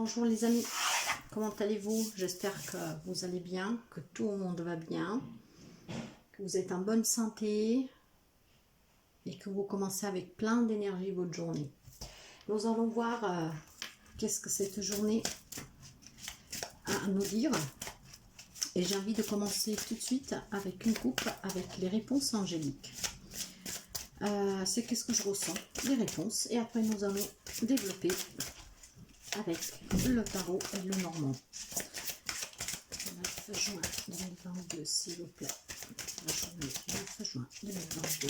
Bonjour les amis, comment allez-vous? J'espère que vous allez bien, que tout le monde va bien, que vous êtes en bonne santé et que vous commencez avec plein d'énergie votre journée. Nous allons voir qu'est-ce que cette journée a à nous dire. Et j'ai envie de commencer tout de suite avec une coupe avec les réponses angéliques. C'est qu'est-ce que je ressens, les réponses, et après nous allons développer avec le tarot et le normand. 9 juin 2022, s'il vous plaît. La journée 9 juin 2022.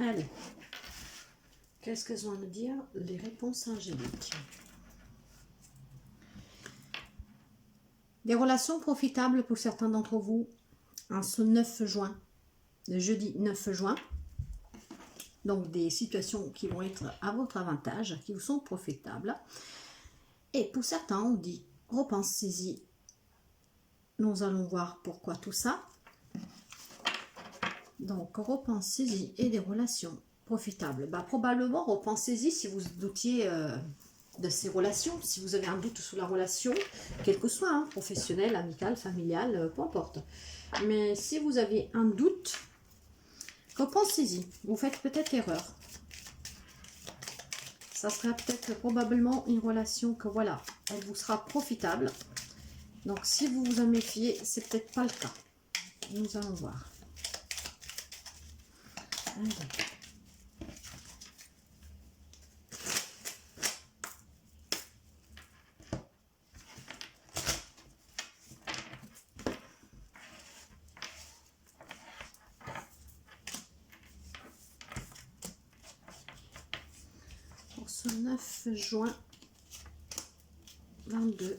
Allez, qu'est-ce qu'elles ont à nous dire, les réponses angéliques? Des relations profitables pour certains d'entre vous en ce 9 juin, le jeudi 9 juin. Donc des situations qui vont être à votre avantage, qui vous sont profitables. Et pour certains, on dit repensez-y. Nous allons voir pourquoi tout ça. Donc repensez-y et des relations profitables. Probablement repensez-y si vous doutiez de ces relations, si vous avez un doute sur la relation, quel que soit, hein, professionnel, amical, familial, peu importe. Mais si vous avez un doute, repensez-y. Vous faites peut-être erreur. Ça sera peut-être probablement une relation que voilà, elle vous sera profitable. Donc si vous vous en méfiez, c'est peut-être pas le cas. Nous allons voir. Allez. Pour ce 9 juin 22.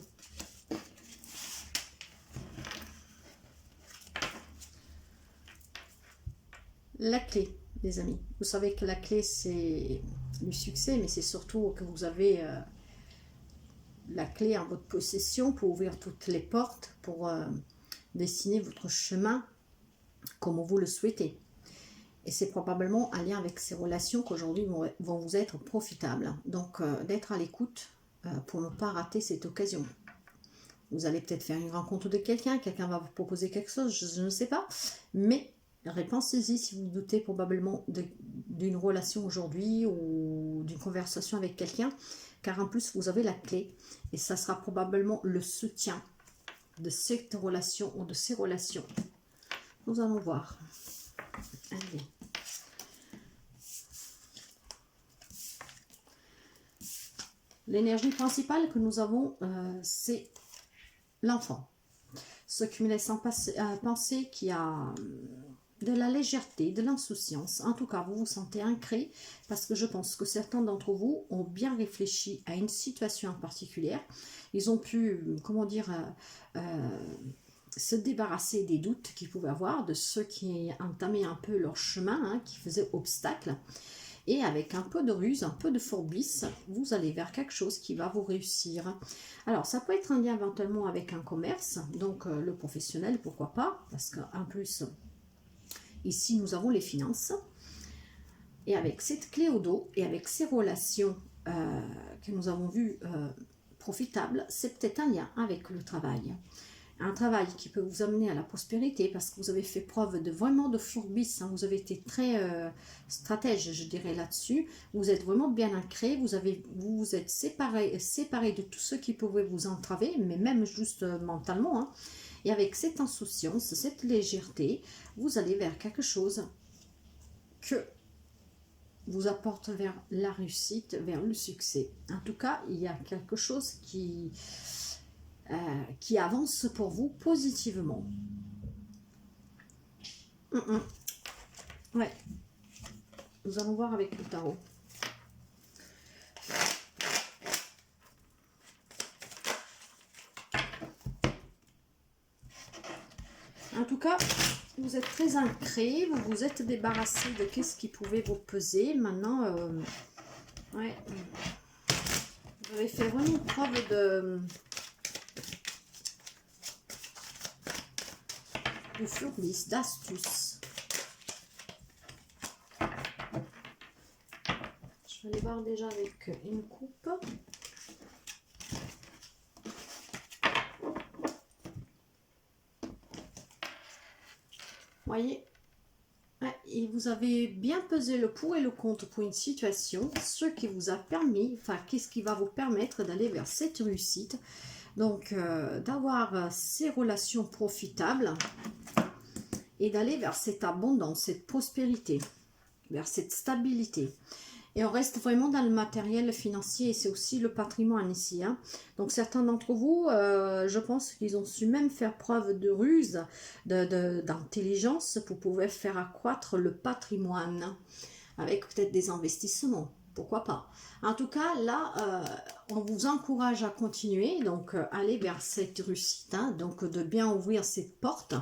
La clé, les amis. Vous savez que la clé, c'est le succès, mais c'est surtout que vous avez la clé en votre possession pour ouvrir toutes les portes, pour dessiner votre chemin comme vous le souhaitez. Et c'est probablement un lien avec ces relations qu'aujourd'hui vont vous être profitables. Donc, d'être à l'écoute pour ne pas rater cette occasion. Vous allez peut-être faire une rencontre de quelqu'un, quelqu'un va vous proposer quelque chose, je ne sais pas. Mais repensez-y si vous doutez probablement d'une relation aujourd'hui ou d'une conversation avec quelqu'un. Car en plus, vous avez la clé. Et ça sera probablement le soutien de cette relation ou de ces relations. Nous allons voir. Allez. L'énergie principale que nous avons, c'est l'enfant. Ce qui me laisse penser qu'il y a de la légèreté, de l'insouciance. En tout cas, vous vous sentez ancré parce que je pense que certains d'entre vous ont bien réfléchi à une situation en particulier. Ils ont pu, comment dire, se débarrasser des doutes qu'ils pouvaient avoir, de ceux qui entamaient un peu leur chemin, hein, qui faisaient obstacle. Et avec un peu de ruse, un peu de fourbisse, vous allez vers quelque chose qui va vous réussir. Alors, ça peut être un lien éventuellement avec un commerce, donc le professionnel, pourquoi pas, parce qu'en plus, ici, nous avons les finances. Et avec cette clé au dos, et avec ces relations que nous avons vues profitables, c'est peut-être un lien avec le travail. Un travail qui peut vous amener à la prospérité parce que vous avez fait preuve de vraiment de fourbisse, hein. Vous avez été très stratège, je dirais, là-dessus. Vous êtes vraiment bien ancré, vous vous êtes séparé de tout ce qui pouvait vous entraver, mais même juste mentalement, hein. Et avec cette insouciance, cette légèreté, vous allez vers quelque chose que vous apporte vers la réussite, vers le succès. En tout cas, il y a quelque chose qui avance pour vous positivement. Ouais. Nous allons voir avec le tarot. En tout cas, vous êtes très ancré, vous vous êtes débarrassé de qu'est-ce qui pouvait vous peser. Maintenant, ouais, vous avez fait vraiment preuve de fourberie, d'astuce. Je vais aller voir déjà avec une coupe. Voyez, et vous avez bien pesé le pour et le contre pour une situation, ce qui vous a permis, enfin, qu'est-ce qui va vous permettre d'aller vers cette réussite. Donc, d'avoir ces relations profitables et d'aller vers cette abondance, cette prospérité, vers cette stabilité. Et on reste vraiment dans le matériel financier et c'est aussi le patrimoine ici. Hein. Donc certains d'entre vous, je pense qu'ils ont su même faire preuve de ruse, d'intelligence pour pouvoir faire accroître le patrimoine avec peut-être des investissements. Pourquoi pas? En tout cas, là, on vous encourage à continuer, donc aller vers cette réussite, hein, donc de bien ouvrir cette porte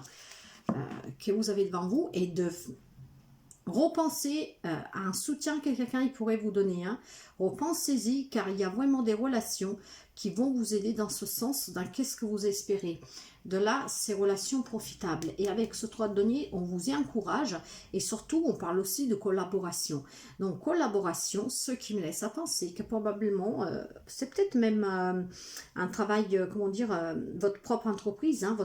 que vous avez devant vous et de repensez à un soutien que quelqu'un pourrait vous donner. Hein. Repensez-y car il y a vraiment des relations qui vont vous aider dans ce sens, dans qu'est-ce que vous espérez. De là, ces relations profitables. Et avec ce 3 de denier, on vous y encourage. Et surtout, on parle aussi de collaboration. Donc, collaboration, ce qui me laisse à penser que probablement, c'est peut-être même un travail, comment dire, votre propre entreprise, hein,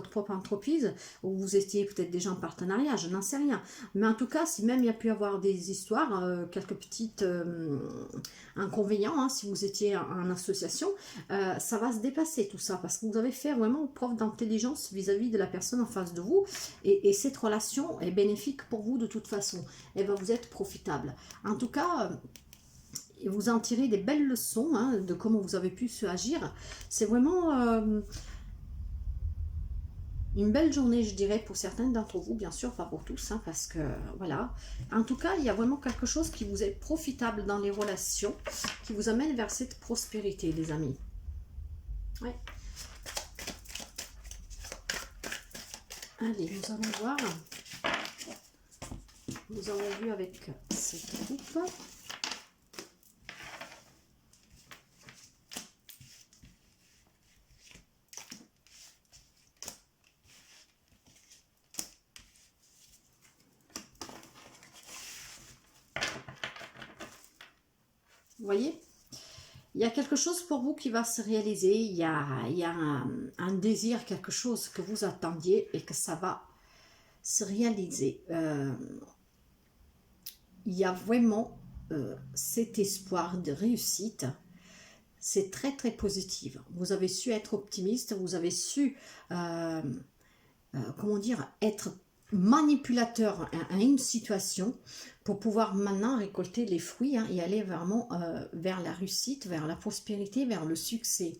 où vous étiez peut-être déjà en partenariat, je n'en sais rien. Mais en tout cas, si même il y a pu y avoir des histoires, quelques petites inconvénients, hein, si vous étiez en association, ça va se dépasser tout ça, parce que vous avez fait vraiment preuve d'intelligence vis-à-vis de la personne en face de vous, et cette relation est bénéfique pour vous de toute façon, elle va vous être profitable. En tout cas, vous en tirez des belles leçons, hein, de comment vous avez pu se agir. C'est vraiment une belle journée, je dirais, pour certains d'entre vous, bien sûr, pas pour tous, hein, parce que, voilà. En tout cas, il y a vraiment quelque chose qui vous est profitable dans les relations, qui vous amène vers cette prospérité, les amis. Ouais. Allez, nous allons voir. Nous avons vu avec cette coupe. Vous voyez, il y a quelque chose pour vous qui va se réaliser, il y a un désir, quelque chose que vous attendiez et que ça va se réaliser. Il y a vraiment cet espoir de réussite, c'est très très positif. Vous avez su être optimiste, vous avez su, comment dire, être manipulateur à une situation pour pouvoir maintenant récolter les fruits, hein, et aller vraiment vers la réussite, vers la prospérité, vers le succès.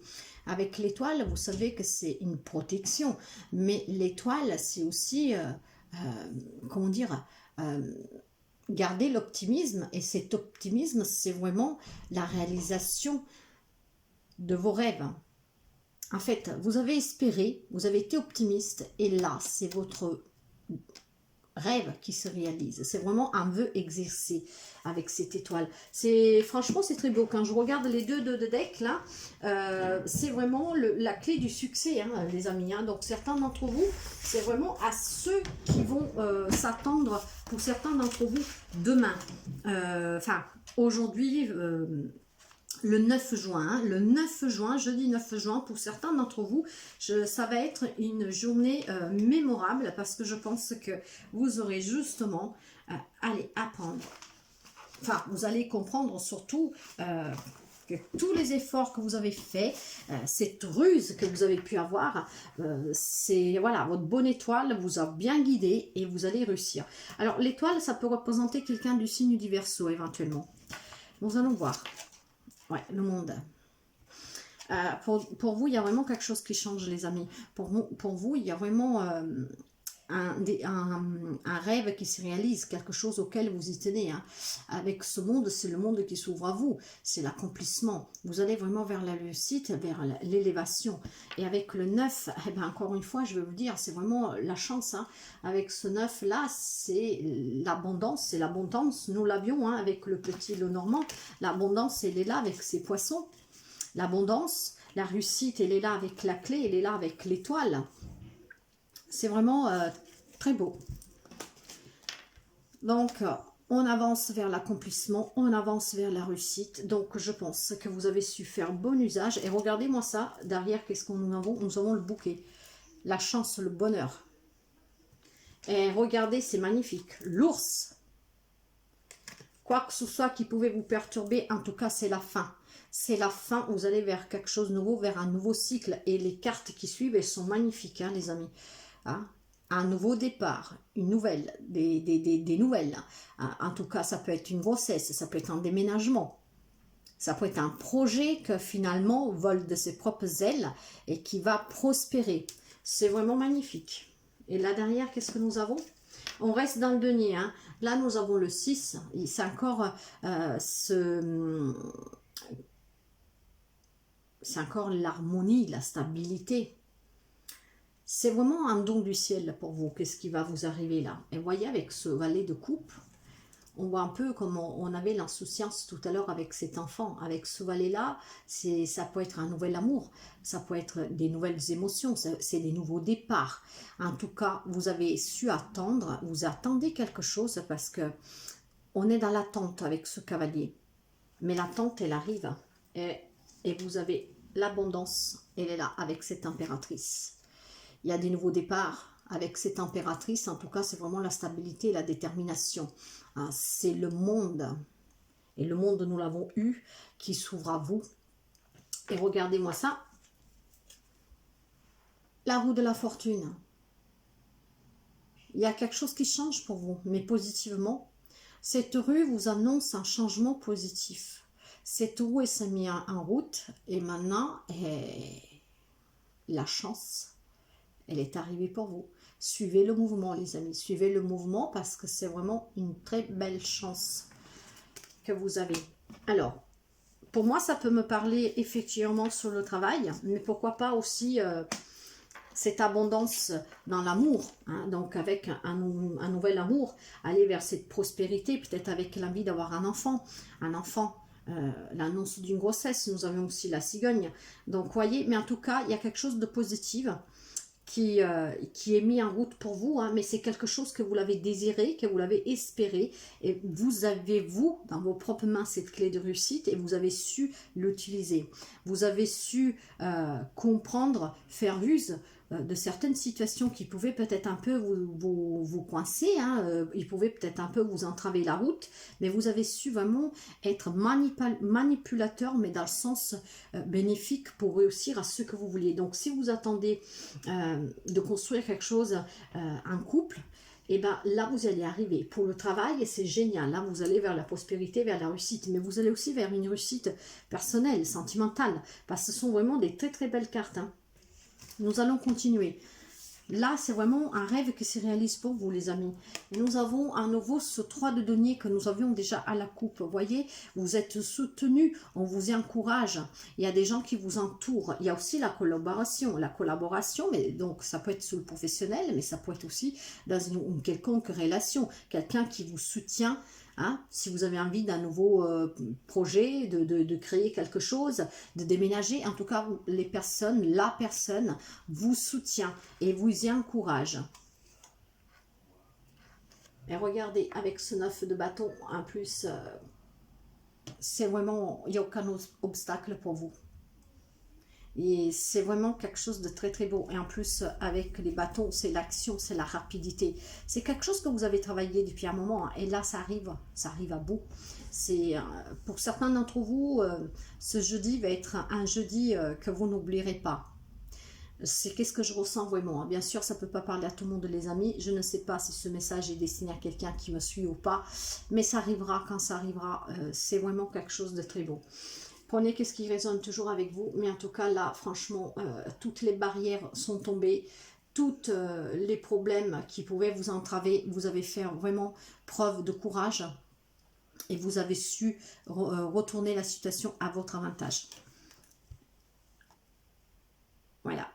Avec l'étoile, vous savez que c'est une protection, mais l'étoile, c'est aussi, comment dire, garder l'optimisme, et cet optimisme, c'est vraiment la réalisation de vos rêves. En fait, vous avez espéré, vous avez été optimiste, et là, c'est votre rêve qui se réalise. C'est vraiment un vœu exercé avec cette étoile. Franchement, c'est très beau. Quand je regarde les deux decks là, c'est vraiment la clé du succès, hein, les amis. Hein. Donc certains d'entre vous, c'est vraiment à ceux qui vont s'attendre, pour certains d'entre vous, demain. Enfin, aujourd'hui, le 9 juin, hein, le 9 juin, jeudi 9 juin, pour certains d'entre vous, ça va être une journée mémorable, parce que je pense que vous aurez justement allez apprendre, enfin vous allez comprendre surtout que tous les efforts que vous avez faits, cette ruse que vous avez pu avoir, c'est voilà, votre bonne étoile vous a bien guidé et vous allez réussir. Alors l'étoile, ça peut représenter quelqu'un du signe du Verseau éventuellement. Nous allons voir. Ouais, le monde. Pour vous, il y a vraiment quelque chose qui change, les amis. Pour vous, il y a vraiment un rêve qui se réalise, quelque chose auquel vous y tenez. Hein. Avec ce monde, c'est le monde qui s'ouvre à vous. C'est l'accomplissement. Vous allez vraiment vers la réussite, vers l'élévation. Et avec le 9, eh ben, encore une fois, je vais vous dire, c'est vraiment la chance. Hein. Avec ce 9-là, c'est l'abondance. C'est l'abondance. Nous l'avions, hein, avec le petit Lenormand. L'abondance, elle est là avec ses poissons. L'abondance, la réussite, elle est là avec la clé. Elle est là avec l'étoile. C'est vraiment Très beau. Donc, on avance vers l'accomplissement, on avance vers la réussite. Donc, je pense que vous avez su faire bon usage. Et regardez-moi ça, derrière, qu'est-ce que nous avons? Nous avons le bouquet, la chance, le bonheur. Et regardez, c'est magnifique. L'ours. Quoi que ce soit qui pouvait vous perturber, en tout cas, c'est la fin. C'est la fin, vous allez vers quelque chose de nouveau, vers un nouveau cycle. Et les cartes qui suivent, elles sont magnifiques, hein, les amis. Hein? Un nouveau départ, une nouvelle, des nouvelles. En tout cas, ça peut être une grossesse, ça peut être un déménagement. Ça peut être un projet que finalement vole de ses propres ailes et qui va prospérer. C'est vraiment magnifique. Et là derrière, qu'est-ce que nous avons? On reste dans le denier. Hein. Là, nous avons le 6. C'est encore c'est encore l'harmonie, la stabilité. C'est vraiment un don du ciel pour vous. Qu'est-ce qui va vous arriver là? Et vous voyez, avec ce valet de coupe, on voit un peu comme on avait l'insouciance tout à l'heure avec cet enfant. Avec ce valet-là, ça peut être un nouvel amour. Ça peut être des nouvelles émotions. C'est des nouveaux départs. En tout cas, vous avez su attendre. Vous attendez quelque chose parce que on est dans l'attente avec ce cavalier. Mais l'attente, elle arrive. Et vous avez l'abondance. Elle est là avec cette impératrice. Il y a des nouveaux départs avec cette impératrice. En tout cas, c'est vraiment la stabilité et la détermination. C'est le monde. Et le monde, nous l'avons eu, qui s'ouvre à vous. Et regardez-moi ça. La roue de la fortune. Il y a quelque chose qui change pour vous, mais positivement. Cette rue vous annonce un changement positif. Cette roue, elle s'est mise en route. Et maintenant, la chance, elle est arrivée pour vous. Suivez le mouvement, les amis. Suivez le mouvement parce que c'est vraiment une très belle chance que vous avez. Alors, pour moi, ça peut me parler effectivement sur le travail, mais pourquoi pas aussi cette abondance dans l'amour. Hein, donc, avec un nouvel amour, aller vers cette prospérité, peut-être avec l'envie d'avoir un enfant. L'annonce d'une grossesse. Nous avions aussi la cigogne. Donc, voyez, mais en tout cas, il y a quelque chose de positif qui est mis en route pour vous, hein, mais c'est quelque chose que vous l'avez désiré, que vous l'avez espéré, et vous avez, vous, dans vos propres mains, cette clé de réussite, et vous avez su l'utiliser. Vous avez su comprendre, faire use de certaines situations qui pouvaient peut-être un peu vous coincer, hein, ils pouvaient peut-être un peu vous entraver la route, mais vous avez su vraiment être manipulateur, mais dans le sens bénéfique pour réussir à ce que vous vouliez. Donc si vous attendez de construire quelque chose en couple, et bien là vous allez arriver. Pour le travail, et c'est génial, là vous allez vers la prospérité, vers la réussite, mais vous allez aussi vers une réussite personnelle, sentimentale, parce que ce sont vraiment des très très belles cartes, hein. Nous allons continuer. Là, c'est vraiment un rêve qui se réalise pour vous, les amis. Et nous avons à nouveau ce 3 de denier que nous avions déjà à la coupe. Vous voyez, vous êtes soutenus, on vous encourage. Il y a des gens qui vous entourent. Il y a aussi la collaboration. La collaboration, mais donc ça peut être sous le professionnel, mais ça peut être aussi dans une quelconque relation. Quelqu'un qui vous soutient. Hein, si vous avez envie d'un nouveau projet, de créer quelque chose, de déménager, en tout cas, la personne vous soutient et vous y encourage. Et regardez, avec ce 9 de bâton, en plus, c'est vraiment, il n'y a aucun obstacle pour vous. Et c'est vraiment quelque chose de très très beau. Et en plus, avec les bâtons, c'est l'action, c'est la rapidité. C'est quelque chose que vous avez travaillé depuis un moment. Hein, et là, ça arrive à bout. C'est pour certains d'entre vous, ce jeudi va être un jeudi que vous n'oublierez pas. C'est qu'est-ce que je ressens vraiment. Hein. Bien sûr, ça ne peut pas parler à tout le monde, les amis. Je ne sais pas si ce message est destiné à quelqu'un qui me suit ou pas. Mais ça arrivera quand ça arrivera. C'est vraiment quelque chose de très beau. Prenez qu'est-ce qui résonne toujours avec vous, mais en tout cas là, franchement, toutes les barrières sont tombées, tous les problèmes qui pouvaient vous entraver, vous avez fait vraiment preuve de courage et vous avez su retourner la situation à votre avantage. Voilà.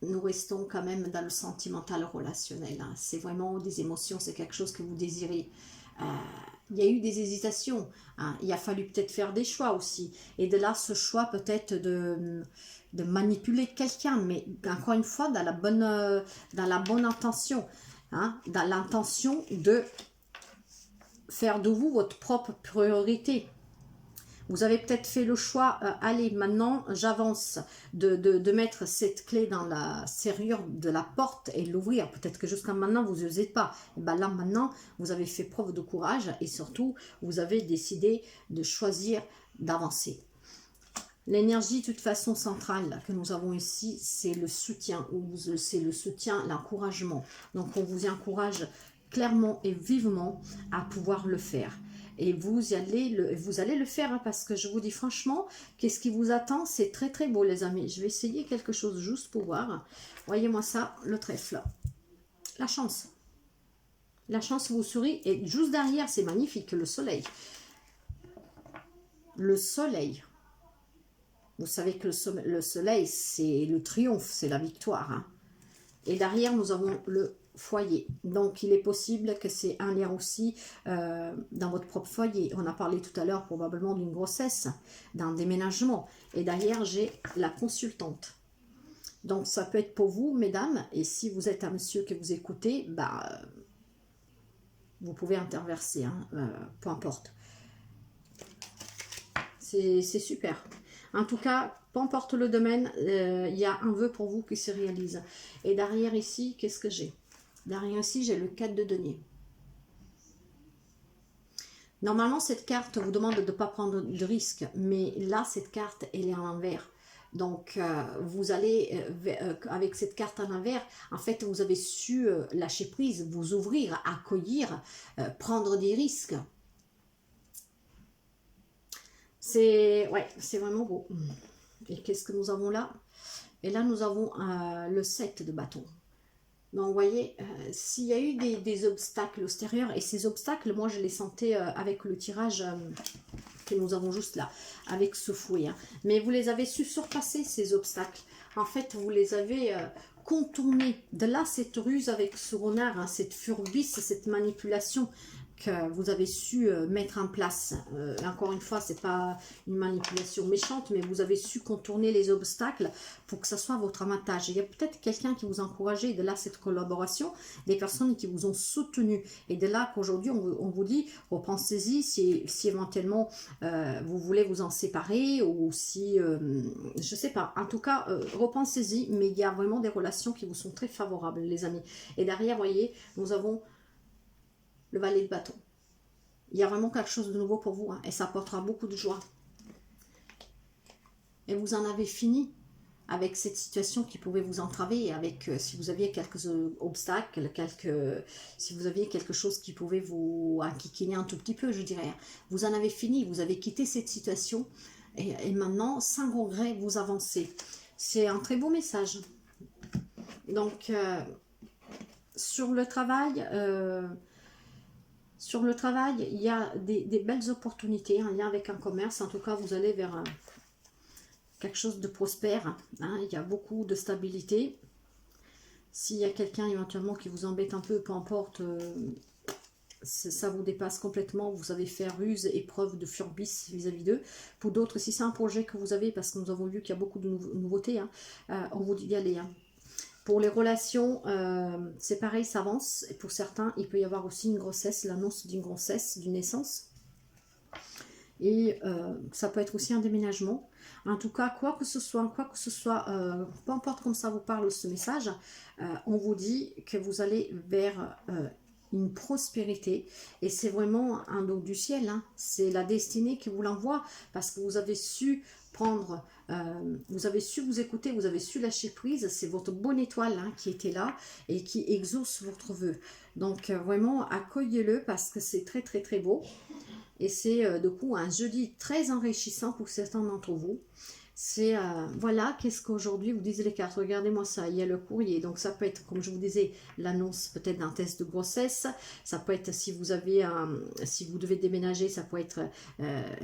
Nous restons quand même dans le sentimental relationnel. Hein. C'est vraiment des émotions, c'est quelque chose que vous désirez. Il y a eu des hésitations, hein. Il a fallu peut-être faire des choix aussi, et de là ce choix peut-être de manipuler quelqu'un, mais encore une fois dans la bonne intention. hein, dans l'intention de faire de vous votre propre priorité. Vous avez peut-être fait le choix, allez, maintenant j'avance, de mettre cette clé dans la serrure de la porte et l'ouvrir. Peut-être que jusqu'à maintenant, vous n'osez pas. Et ben là, maintenant, vous avez fait preuve de courage et surtout, vous avez décidé de choisir d'avancer. L'énergie, de toute façon, centrale que nous avons ici, c'est le soutien, c'est le soutien, l'encouragement. Donc, on vous encourage clairement et vivement à pouvoir le faire. Et vous allez le faire, hein, parce que je vous dis franchement, qu'est-ce qui vous attend? C'est très très beau, les amis. Je vais essayer quelque chose juste pour voir. Voyez-moi ça, le trèfle. La chance. La chance vous sourit. Et juste derrière, c'est magnifique, le soleil. Le soleil. Vous savez que le soleil, c'est le triomphe, c'est la victoire, hein. Et derrière, nous avons le foyer. Donc, il est possible que c'est un lien aussi dans votre propre foyer. On a parlé tout à l'heure probablement d'une grossesse, d'un déménagement. Et derrière, j'ai la consultante. Donc, ça peut être pour vous, mesdames. Et si vous êtes un monsieur que vous écoutez, bah, vous pouvez interverser, hein, peu importe. C'est super. En tout cas, peu importe le domaine, il y a un vœu pour vous qui se réalise. Et derrière ici, qu'est-ce que j'ai? Derrière ici, j'ai le 4 de denier. Normalement, cette carte vous demande de ne pas prendre de risques. Mais là, cette carte, elle est à l'envers. Donc, vous allez, avec cette carte à l'envers, en fait, vous avez su lâcher prise, vous ouvrir, accueillir, prendre des risques. C'est vraiment beau. Et qu'est-ce que nous avons là? Et là, nous avons le 7 de bâton. Donc, vous voyez, s'il y a eu des obstacles extérieurs, et ces obstacles, moi, je les sentais avec le tirage que nous avons juste là, avec ce fouet. Hein. Mais vous les avez su surpasser, ces obstacles. En fait, vous les avez contournés. De là, cette ruse avec ce renard, hein, cette furbisse, cette manipulation que vous avez su mettre en place. Encore une fois, c'est pas une manipulation méchante, mais vous avez su contourner les obstacles pour que ça soit votre avantage. Il y a peut-être quelqu'un qui vous a encouragé, et de là cette collaboration, des personnes qui vous ont soutenu, et de là qu'aujourd'hui on vous dit, repensez-y si éventuellement vous voulez vous en séparer, ou si, je sais pas, en tout cas, repensez-y, mais il y a vraiment des relations qui vous sont très favorables, les amis. Et derrière, voyez, nous avons le valet de bâton. Il y a vraiment quelque chose de nouveau pour vous, hein, et ça apportera beaucoup de joie. Et vous en avez fini avec cette situation qui pouvait vous entraver, avec si vous aviez quelques obstacles, si vous aviez quelque chose qui pouvait vous enquiquiner un tout petit peu, je dirais. Vous en avez fini, vous avez quitté cette situation, et maintenant, sans regret, vous avancez. C'est un très beau message. Donc, sur le travail... il y a des belles opportunités en lien avec un commerce. En tout cas, vous allez vers quelque chose de prospère. Hein. Il y a beaucoup de stabilité. S'il y a quelqu'un éventuellement qui vous embête un peu, peu importe, ça vous dépasse complètement. Vous avez fait ruse et preuve de furbisse vis-à-vis d'eux. Pour d'autres, si c'est un projet que vous avez, parce que nous avons vu qu'il y a beaucoup de nouveautés, hein, on vous dit d'y aller. Hein. Pour les relations, c'est pareil, ça avance. Et pour certains, il peut y avoir aussi une grossesse, l'annonce d'une grossesse, d'une naissance. Et ça peut être aussi un déménagement. En tout cas, quoi que ce soit, peu importe comme ça vous parle ce message, on vous dit que vous allez vers une prospérité. Et c'est vraiment un don du ciel. Hein. C'est la destinée qui vous l'envoie, parce que vous avez su prendre, vous avez su vous écouter, vous avez su lâcher prise. C'est votre bonne étoile, hein, qui était là et qui exauce votre vœu. Donc vraiment, accueillez-le, parce que c'est très très très beau. Et c'est du coup un jeudi très enrichissant pour certains d'entre vous. C'est, voilà, qu'est-ce qu'aujourd'hui vous disent les cartes. Regardez-moi ça, il y a le courrier. Donc ça peut être, comme je vous disais, l'annonce peut-être d'un test de grossesse. Ça peut être si vous avez si vous devez déménager, ça peut être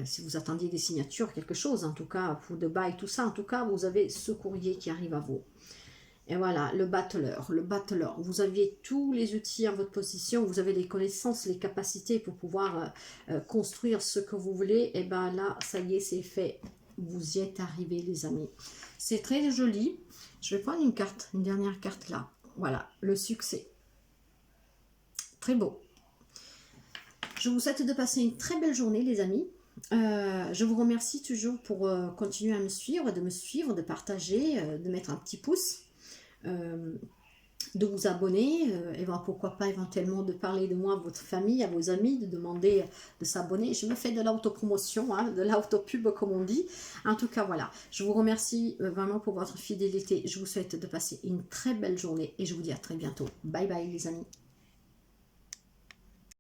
si vous attendiez des signatures, quelque chose. En tout cas, pour de bail, tout ça. En tout cas, vous avez ce courrier qui arrive à vous. Et voilà, le battleur, vous aviez tous les outils à votre position, vous avez les connaissances, les capacités pour pouvoir construire ce que vous voulez. Et bien là, ça y est, c'est fait. Vous y êtes arrivés, les amis. C'est très joli. Je vais prendre une carte, une dernière carte là. Voilà, le succès. Très beau. Je vous souhaite de passer une très belle journée, les amis. Je vous remercie toujours pour continuer à me suivre, de partager, de mettre un petit pouce, de vous abonner, et pourquoi pas éventuellement de parler de moi à votre famille, à vos amis, de demander de s'abonner. Je me fais de l'autopromotion, hein, de l'autopub comme on dit. En tout cas, voilà. Je vous remercie vraiment pour votre fidélité. Je vous souhaite de passer une très belle journée et je vous dis à très bientôt. Bye bye les amis.